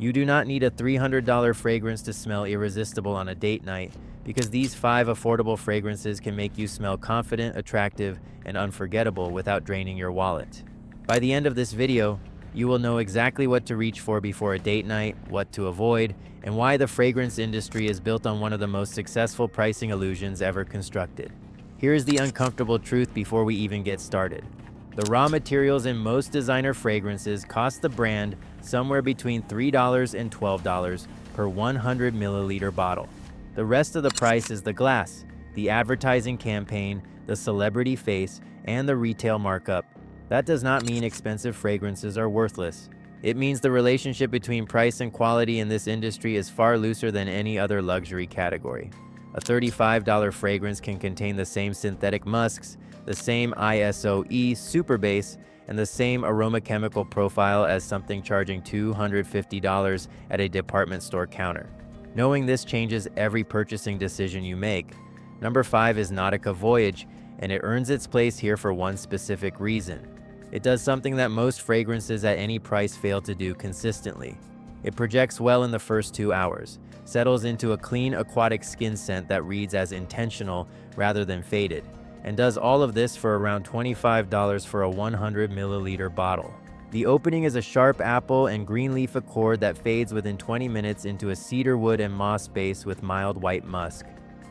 You do not need a $300 fragrance to smell irresistible on a date night, because these 5 affordable fragrances can make you smell confident, attractive, and unforgettable without draining your wallet. By the end of this video, you will know exactly what to reach for before a date night, what to avoid, and why the fragrance industry is built on one of the most successful pricing illusions ever constructed. Here is the uncomfortable truth before we even get started. The raw materials in most designer fragrances cost the brand somewhere between $3 and $12 per 100 milliliter bottle. The rest of the price is the glass, the advertising campaign, the celebrity face, and the retail markup. That does not mean expensive fragrances are worthless. It means the relationship between price and quality in this industry is far looser than any other luxury category. A $35 fragrance can contain the same synthetic musks, the same ISO-E super base, and the same aroma chemical profile as something charging $250 at a department store counter. Knowing this changes every purchasing decision you make. Number 5 is Nautica Voyage, and it earns its place here for one specific reason. It does something that most fragrances at any price fail to do consistently. It projects well in the first 2 hours, settles into a clean aquatic skin scent that reads as intentional rather than faded, and does all of this for around $25 for a 100 milliliter bottle. The opening is a sharp apple and green leaf accord that fades within 20 minutes into a cedar wood and moss base with mild white musk.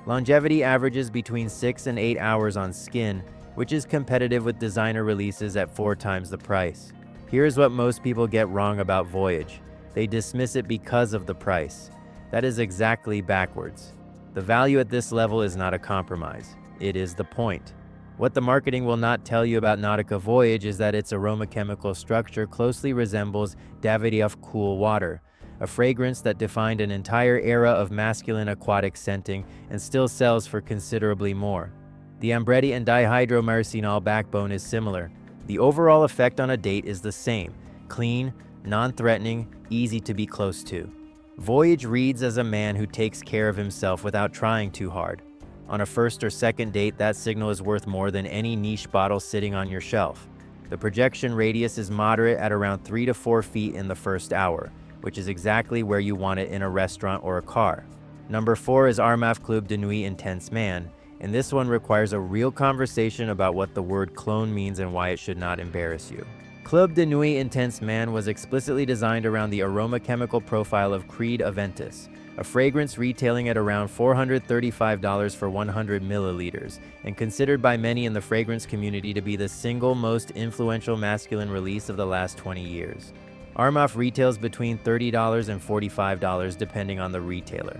Longevity averages between 6 and 8 hours on skin, which is competitive with designer releases at 4 times the price. Here's what most people get wrong about Voyage. They dismiss it because of the price. That is exactly backwards. The value at this level is not a compromise. It is the point. What the marketing will not tell you about Nautica Voyage is that its aroma chemical structure closely resembles Davidoff Cool Water, a fragrance that defined an entire era of masculine aquatic scenting and still sells for considerably more. The Ambretti and dihydromarcinol backbone is similar. The overall effect on a date is the same: clean, non-threatening, easy to be close to. Voyage reads as a man who takes care of himself without trying too hard. On a first or second date, that signal is worth more than any niche bottle sitting on your shelf. The projection radius is moderate at around 3 to 4 feet in the first hour, which is exactly where you want it in a restaurant or a car. Number 4 is Armaf Club de Nuit Intense Man, and this one requires a real conversation about what the word cologne means and why it should not embarrass you. Club de Nuit Intense Man was explicitly designed around the aroma chemical profile of Creed Aventus, a fragrance retailing at around $435 for 100 milliliters, and considered by many in the fragrance community to be the single most influential masculine release of the last 20 years. Armaf retails between $30 and $45 depending on the retailer.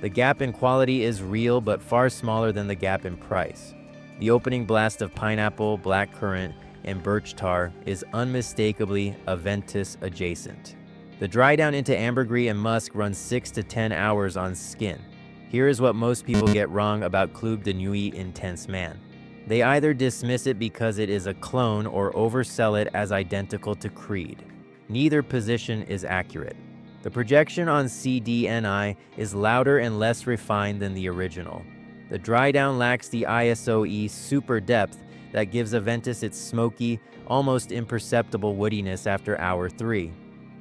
The gap in quality is real but far smaller than the gap in price. The opening blast of pineapple, blackcurrant, and birch tar is unmistakably Aventus adjacent. The dry down into ambergris and musk runs 6 to 10 hours on skin. Here is what most people get wrong about Club de Nuit Intense Man. They either dismiss it because it is a clone or oversell it as identical to Creed. Neither position is accurate. The projection on CDNI is louder and less refined than the original. The dry down lacks the ISO-E super depth that gives Aventus its smoky, almost imperceptible woodiness after hour 3.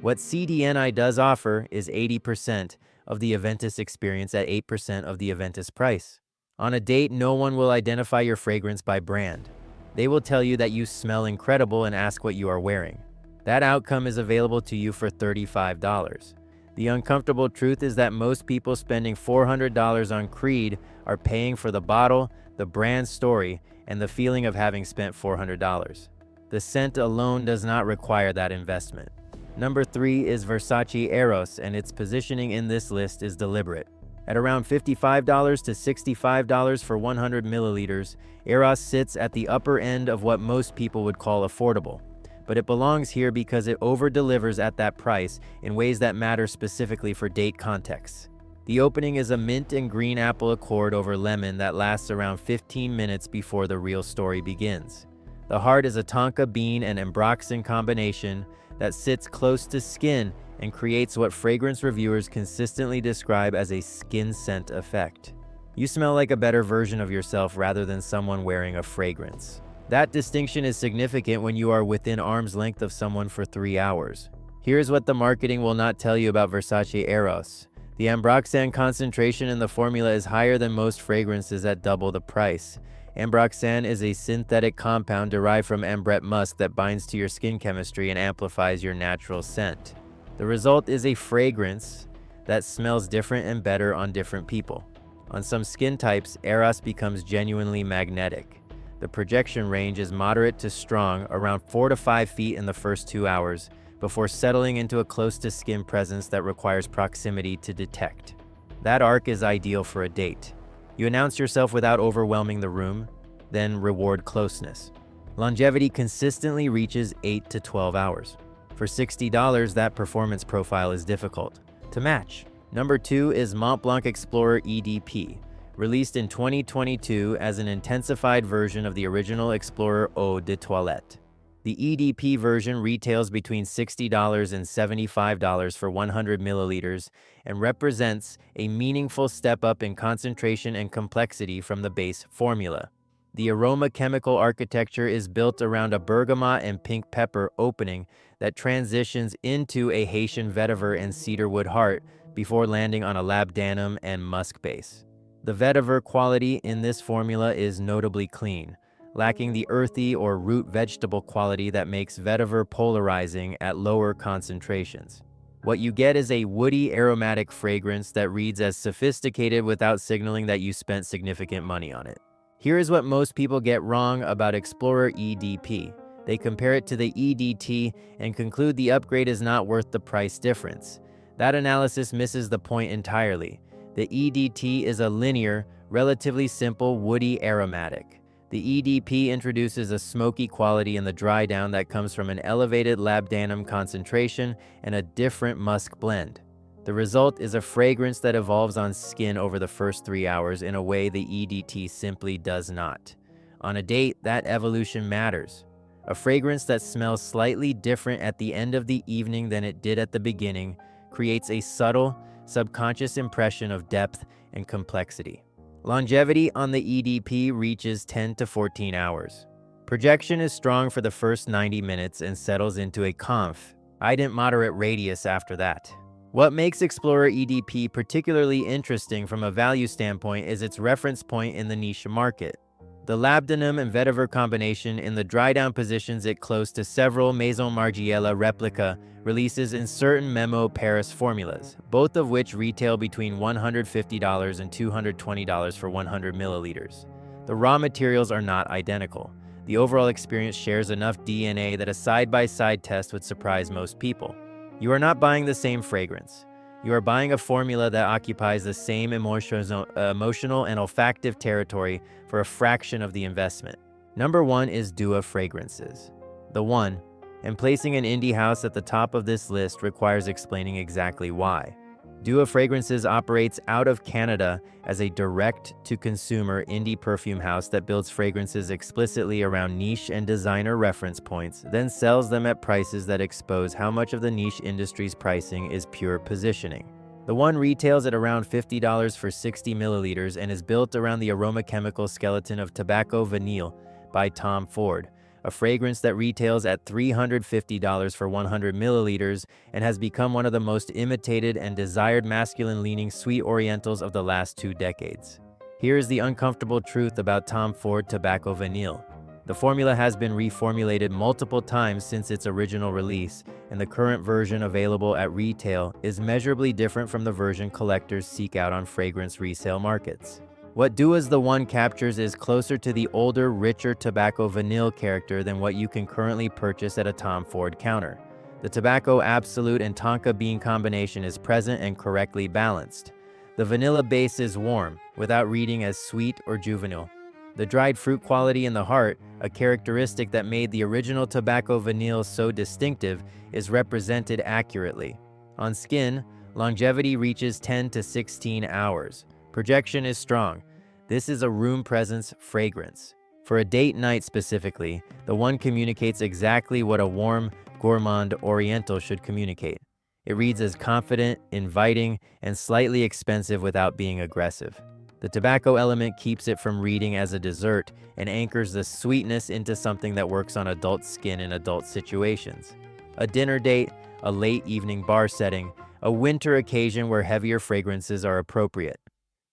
What CDNI does offer is 80% of the Aventus experience at 8% of the Aventus price. On a date, no one will identify your fragrance by brand. They will tell you that you smell incredible and ask what you are wearing. That outcome is available to you for $35. The uncomfortable truth is that most people spending $400 on Creed are paying for the bottle, the brand story, and the feeling of having spent $400. The scent alone does not require that investment. Number 3 is Versace Eros, and its positioning in this list is deliberate. At around $55 to $65 for 100 milliliters, Eros sits at the upper end of what most people would call affordable. But it belongs here because it over-delivers at that price in ways that matter specifically for date contexts. The opening is a mint and green apple accord over lemon that lasts around 15 minutes before the real story begins. The heart is a tonka bean and ambroxan combination that sits close to skin and creates what fragrance reviewers consistently describe as a skin scent effect. You smell like a better version of yourself rather than someone wearing a fragrance. That distinction is significant when you are within arm's length of someone for 3 hours. Here's what the marketing will not tell you about Versace Eros. The ambroxan concentration in the formula is higher than most fragrances at double the price. Ambroxan is a synthetic compound derived from ambrette musk that binds to your skin chemistry and amplifies your natural scent. The result is a fragrance that smells different and better on different people. On some skin types, Eros becomes genuinely magnetic. The projection range is moderate to strong, around 4 to 5 feet in the first 2 hours, before settling into a close-to-skin presence that requires proximity to detect. That arc is ideal for a date. You announce yourself without overwhelming the room, then reward closeness. Longevity consistently reaches 8 to 12 hours. For $60, that performance profile is difficult to match. Number 2 is Mont Blanc Explorer EDP, released in 2022 as an intensified version of the original Explorer Eau de Toilette. The EDP version retails between $60 and $75 for 100 milliliters and represents a meaningful step up in concentration and complexity from the base formula. The aroma chemical architecture is built around a bergamot and pink pepper opening that transitions into a Haitian vetiver and cedarwood heart before landing on a labdanum and musk base. The vetiver quality in this formula is notably clean, lacking the earthy or root vegetable quality that makes vetiver polarizing at lower concentrations. What you get is a woody aromatic fragrance that reads as sophisticated without signaling that you spent significant money on it. Here is what most people get wrong about Explorer EDP. They compare it to the EDT and conclude the upgrade is not worth the price difference. That analysis misses the point entirely. The EDT is a linear, relatively simple woody aromatic. The EDP introduces a smoky quality in the dry down that comes from an elevated labdanum concentration and a different musk blend. The result is a fragrance that evolves on skin over the first 3 hours in a way the EDT simply does not. On a date, that evolution matters. A fragrance that smells slightly different at the end of the evening than it did at the beginning creates a subtle, subconscious impression of depth and complexity. Longevity on the EDP reaches 10 to 14 hours. Projection is strong for the first 90 minutes and settles into a confident moderate radius after that. What makes Explorer EDP particularly interesting from a value standpoint is its reference point in the niche market. The labdanum and vetiver combination in the dry down positions it close to several Maison Margiela replica releases in certain Memo Paris formulas, both of which retail between $150 and $220 for 100 milliliters. The raw materials are not identical. The overall experience shares enough DNA that a side-by-side test would surprise most people. You are not buying the same fragrance. You are buying a formula that occupies the same emotional and olfactive territory for a fraction of the investment. Number 1 is Dua Fragrances. The one, and placing an indie house at the top of this list requires explaining exactly why. Dua Fragrances operates out of Canada as a direct-to-consumer indie perfume house that builds fragrances explicitly around niche and designer reference points, then sells them at prices that expose how much of the niche industry's pricing is pure positioning. The one retails at around $50 for 60 milliliters and is built around the aromachemical skeleton of Tobacco Vanille by Tom Ford, a fragrance that retails at $350 for 100 milliliters and has become one of the most imitated and desired masculine-leaning sweet orientals of the last 2 decades. Here is the uncomfortable truth about Tom Ford Tobacco Vanille. The formula has been reformulated multiple times since its original release, and the current version available at retail is measurably different from the version collectors seek out on fragrance resale markets. What Dua's The One captures is closer to the older, richer Tobacco Vanille character than what you can currently purchase at a Tom Ford counter. The Tobacco Absolute and Tonka bean combination is present and correctly balanced. The vanilla base is warm, without reading as sweet or juvenile. The dried fruit quality in the heart, a characteristic that made the original Tobacco Vanille so distinctive, is represented accurately. On skin, longevity reaches 10 to 16 hours. Projection is strong. This is a room presence fragrance. For a date night specifically, the one communicates exactly what a warm, gourmand oriental should communicate. It reads as confident, inviting, and slightly expensive without being aggressive. The tobacco element keeps it from reading as a dessert and anchors the sweetness into something that works on adult skin in adult situations. A dinner date, a late evening bar setting, a winter occasion where heavier fragrances are appropriate.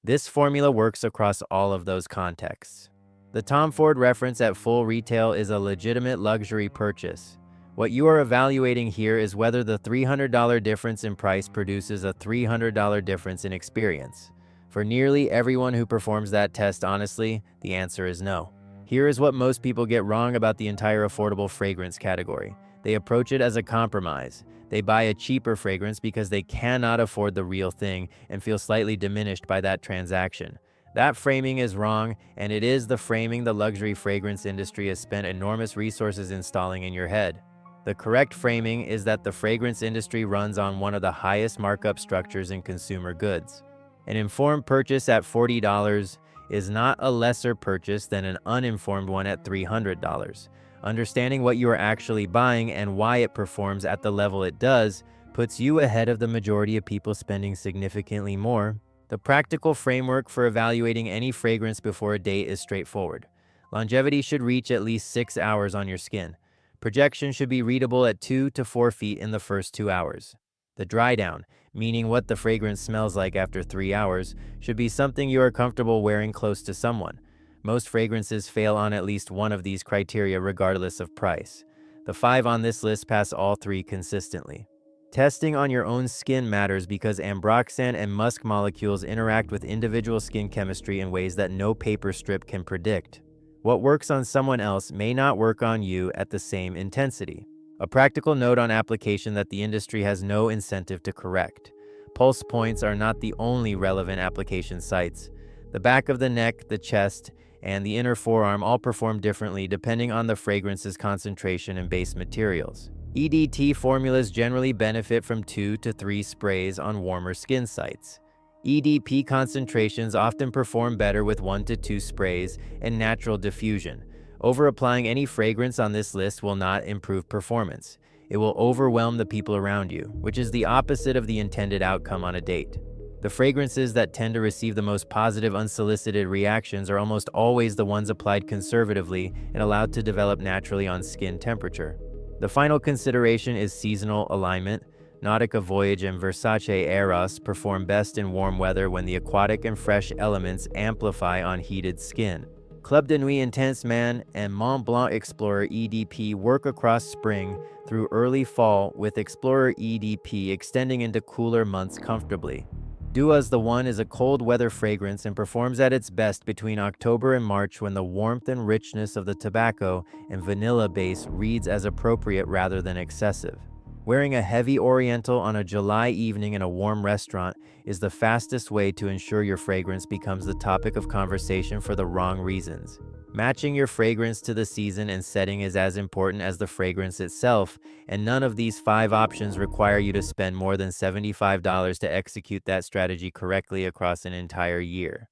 This formula works across all of those contexts. The Tom Ford reference at full retail is a legitimate luxury purchase. What you are evaluating here is whether the $300 difference in price produces a $300 difference in experience. For nearly everyone who performs that test honestly, the answer is no. Here is what most people get wrong about the entire affordable fragrance category. They approach it as a compromise. They buy a cheaper fragrance because they cannot afford the real thing and feel slightly diminished by that transaction. That framing is wrong, and it is the framing the luxury fragrance industry has spent enormous resources installing in your head. The correct framing is that the fragrance industry runs on one of the highest markup structures in consumer goods. An informed purchase at $40 is not a lesser purchase than an uninformed one at $300. Understanding what you are actually buying and why it performs at the level it does puts you ahead of the majority of people spending significantly more. The practical framework for evaluating any fragrance before a date is straightforward. Longevity should reach at least 6 hours on your skin. Projection should be readable at 2 to 4 feet in the first 2 hours. The dry down, meaning what the fragrance smells like after 3 hours, should be something you are comfortable wearing close to someone. Most fragrances fail on at least one of these criteria regardless of price. The 5 on this list pass all 3 consistently. Testing on your own skin matters because ambroxan and musk molecules interact with individual skin chemistry in ways that no paper strip can predict. What works on someone else may not work on you at the same intensity. A practical note on application that the industry has no incentive to correct. Pulse points are not the only relevant application sites. The back of the neck, the chest, and the inner forearm all perform differently depending on the fragrance's concentration and base materials. EDT formulas generally benefit from 2 to 3 sprays on warmer skin sites. EDP concentrations often perform better with 1 to 2 sprays and natural diffusion. Over-applying any fragrance on this list will not improve performance. It will overwhelm the people around you, which is the opposite of the intended outcome on a date. The fragrances that tend to receive the most positive unsolicited reactions are almost always the ones applied conservatively and allowed to develop naturally on skin temperature. The final consideration is seasonal alignment. Nautica Voyage and Versace Eros perform best in warm weather when the aquatic and fresh elements amplify on heated skin. Club de Nuit Intense Man and Mont Blanc Explorer EDP work across spring through early fall, with Explorer EDP extending into cooler months comfortably. Dua's The One is a cold weather fragrance and performs at its best between October and March when the warmth and richness of the tobacco and vanilla base reads as appropriate rather than excessive. Wearing a heavy oriental on a July evening in a warm restaurant is the fastest way to ensure your fragrance becomes the topic of conversation for the wrong reasons. Matching your fragrance to the season and setting is as important as the fragrance itself, and none of these 5 options require you to spend more than $75 to execute that strategy correctly across an entire year.